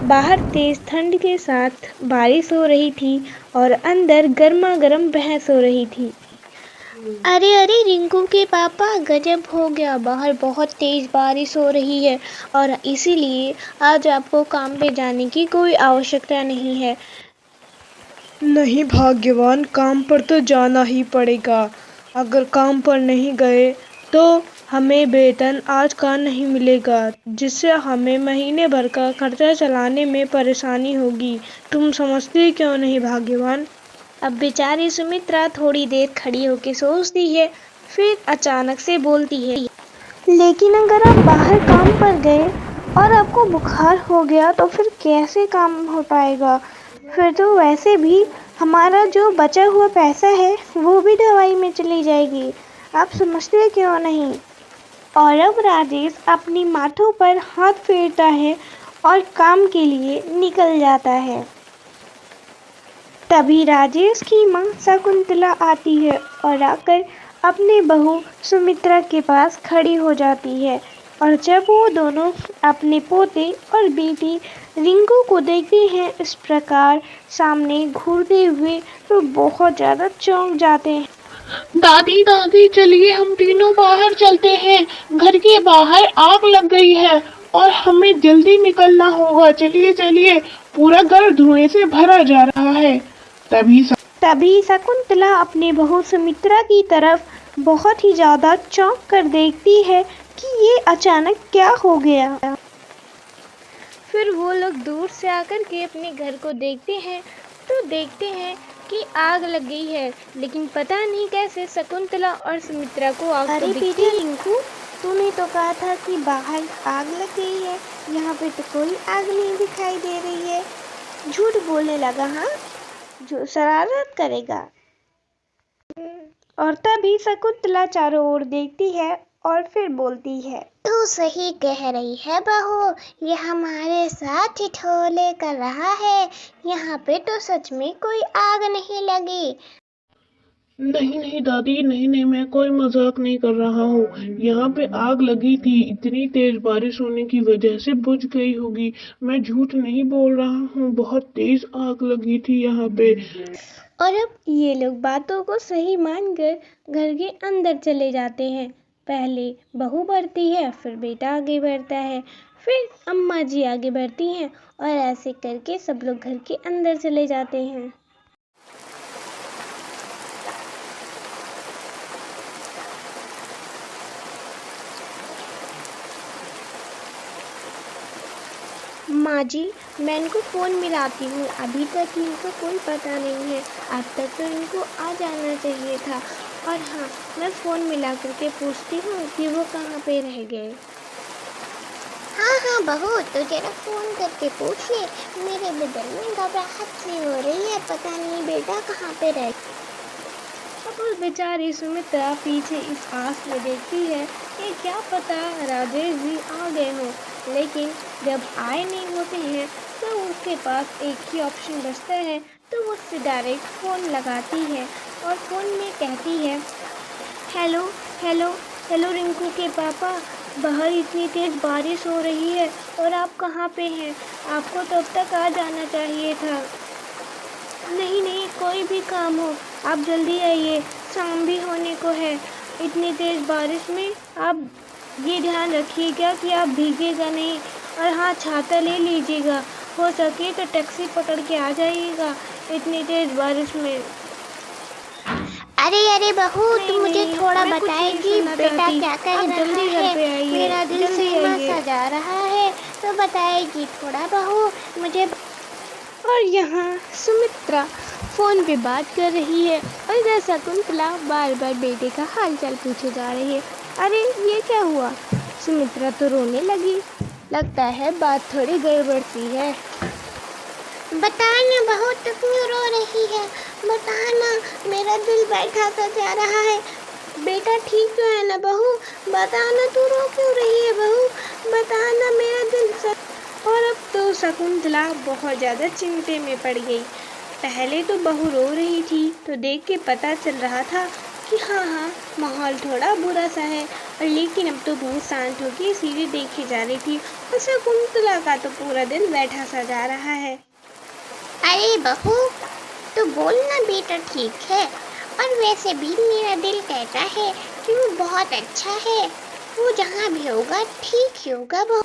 बाहर तेज ठंड के साथ बारिश हो रही थी और अंदर गर्मा गर्म बहस हो रही थी। अरे अरे रिंकू के पापा, गजब हो गया। बाहर बहुत तेज बारिश हो रही है और इसीलिए आज आपको काम पे जाने की कोई आवश्यकता नहीं है। नहीं भाग्यवान, काम पर तो जाना ही पड़ेगा। अगर काम पर नहीं गए तो हमें वेतन आज का नहीं मिलेगा, जिससे हमें महीने भर का खर्चा चलाने में परेशानी होगी। तुम समझते क्यों नहीं भाग्यवान? अब बेचारी सुमित्रा थोड़ी देर खड़ी होकर सोचती है, फिर अचानक से बोलती है, लेकिन अगर आप बाहर काम पर गए और आपको बुखार हो गया तो फिर कैसे काम हो पाएगा? फिर तो वैसे भी हमारा जो बचा हुआ पैसा है वो भी दवाई में चली जाएगी। आप समझते क्यों नहीं? और अब राजेश अपनी माथों पर हाथ फेरता है और काम के लिए निकल जाता है। तभी राजेश की माँ शकुंतला आती है और आकर अपनी बहू सुमित्रा के पास खड़ी हो जाती है। और जब वो दोनों अपने पोते और बेटी रिंकू को देखते हैं इस प्रकार सामने घूरते हुए, तो बहुत ज़्यादा चौंक जाते हैं। दादी दादी, चलिए हम तीनों बाहर चलते हैं। घर के बाहर आग लग गई है और हमें जल्दी निकलना होगा। चलिए चलिए, पूरा घर धुएं से भरा जा रहा है। तभी शकुंतला अपनी बहू सुमित्रा की तरफ बहुत ही ज़्यादा चौंक कर देखती है कि ये अचानक क्या हो गया। फिर वो लोग दूर से आकर के अपने घर को देखते हैं तो देखते हैं कि आग लग गई है, लेकिन पता नहीं कैसे शकुंतला और सुमित्रा को आग अरे तो बेटी रिंकू, तूने तो कहा था कि बाहर आग लग गई है, यहाँ पे तो कोई आग नहीं दिखाई दे रही है। झूठ बोलने लगा, हाँ? जो शरारत करेगा। और तभी शकुंतला चारों ओर देखती है और फिर बोलती है, तू सही कह रही है बहू, ये हमारे साथ ठिठोले कर रहा है। यहाँ पे तो सच में कोई आग नहीं लगी। नहीं नहीं दादी, नहीं नहीं, मैं कोई मजाक नहीं कर रहा हूँ। यहाँ पे आग लगी थी, इतनी तेज बारिश होने की वजह से बुझ गई होगी। मैं झूठ नहीं बोल रहा हूँ, बहुत तेज आग लगी थी यहाँ पे। और अब ये लोग बातों को सही मानकर घर के अंदर चले जाते हैं। पहले बहू बढ़ती है, फिर बेटा आगे बढ़ता है, फिर अम्मा जी आगे बढ़ती हैं और ऐसे करके सब लोग घर के अंदर चले जाते हैं। माँ जी, मैं इनको फ़ोन मिलाती हूँ। अभी तक इनको कोई पता नहीं है। अब तक तो इनको आ जाना चाहिए था। और हाँ, मैं फ़ोन मिला करके पूछती हूँ कि वो कहाँ पे रह गए। हाँ हाँ बहू, तो जरा फोन करके पूछिए। मेरे बदन में घबराहट सी हो रही है, पता नहीं बेटा कहाँ पे रह। अब उस बेचारी सुमित्रा पीछे इस आस में देखती है कि क्या पता राजेश जी आ गए हों, लेकिन जब आए नहीं होते हैं तो उसके पास एक ही ऑप्शन बचता है, तो वो उससे डायरेक्ट फ़ोन लगाती है और फ़ोन में कहती है, हेलो हेलो हेलो रिंकू के पापा, बाहर इतनी तेज़ बारिश हो रही है और आप कहाँ पे हैं? आपको तो अब तक आ जाना चाहिए था। नहीं नहीं, कोई भी काम हो आप जल्दी आइए, शाम भी होने को है। इतनी तेज़ बारिश में आप ये ध्यान रखिएगा कि आप भीगेगा नहीं, और हाँ, छाता ले लीजिएगा। हो सके तो टैक्सी पकड़ के आ जाइएगा इतनी तेज़ बारिश में। अरे अरे बहू, तुम मुझे थोड़ा मैं कुछ नहीं बताएगी सुनना बेटा चाहती। क्या कह आप रहा जल्दी घर पे है? आइए, मेरा दिल जल्दी सीमा आइए। सा जा रहा है, तो बताएगी थोड़ा बहू मुझे। और यहाँ सुमित्रा फ़ोन पे बात कर रही है और इधर शकुंतला बार बार बेटे का हालचाल पूछे जा रही है। अरे ये क्या हुआ? सुमित्रा तो रोने लगी। लगता है बात थोड़ी गड़बड़ सी है। बताना बहू, तू क्यों रो रही है? बताना, मेरा दिल बैठा सा जा रहा है। बेटा ठीक तो है ना बहू? बताना, तू रो क्यों रही है बहू? बताना, मेरा दिल और अब तो शकुंतला बहुत ज़्यादा चिंता में पड़ गई। पहले तो बहू रो रही थी तो देख के पता चल रहा था कि हाँ हाँ, माहौल थोड़ा बुरा सा है, और लेकिन अब तो बहुत शांत होकर सीरियल देखे जा रही थी और शकुंतला का तो पूरा दिन बैठा सा जा रहा है। अरे बहू, तो बोलना बेटा ठीक है, और वैसे भी मेरा दिल कहता है कि वो बहुत अच्छा है, वो जहाँ भी होगा ठीक ही होगा बहू।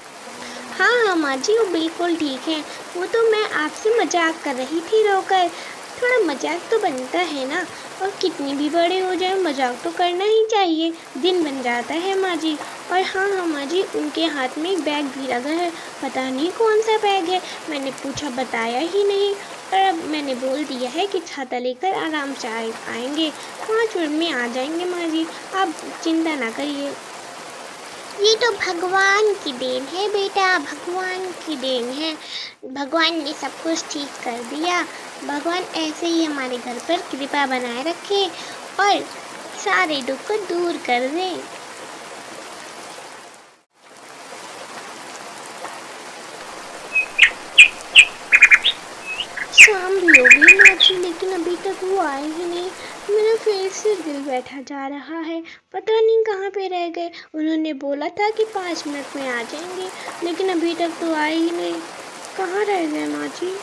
हाँ माँ जी, वो बिल्कुल ठीक है। वो तो मैं आपसे मजाक कर रही थी रोकर। थोड़ा मजाक तो बनता है ना, और कितनी भी बड़े हो जाए मजाक तो करना ही चाहिए, दिन बन जाता है माँ जी। और हाँ माँ जी, उनके हाथ में एक बैग भी लगा है, पता नहीं कौन सा बैग है, मैंने पूछा बताया ही नहीं। और अब मैंने बोल दिया है कि छाता लेकर आराम से आएंगे, 5 मिनट में आ जाएंगे माँ जी, आप चिंता ना करिए। ये तो भगवान की देन है बेटा, भगवान की देन है। भगवान ने सब कुछ ठीक कर दिया। भगवान ऐसे ही हमारे घर पर कृपा बनाए रखे और सारे दुख को दूर कर दे। शाम भी हो गई माँ जी, लेकिन अभी तक वो आए ही नहीं। मेरा फिर से दिल बैठा जा रहा है, पता नहीं कहाँ पे रह गए। उन्होंने बोला था कि 5 मिनट में आ जाएंगे, लेकिन अभी तक तो आए ही नहीं। कहाँ रह गए माँ जी?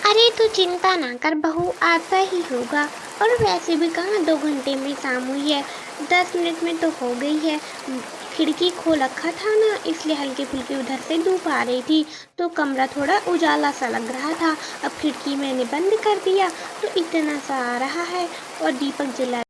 अरे तू चिंता ना कर बहू, आता ही होगा। और वैसे भी कहाँ 2 घंटे में शाम हुई है, 10 मिनट में तो हो गई है। खिड़की खोल रखा था ना, इसलिए हल्के फुल्के उधर से धूप आ रही थी, तो कमरा थोड़ा उजाला सा लग रहा था। अब खिड़की मैंने बंद कर दिया तो इतना सा आ रहा है, और दीपक जला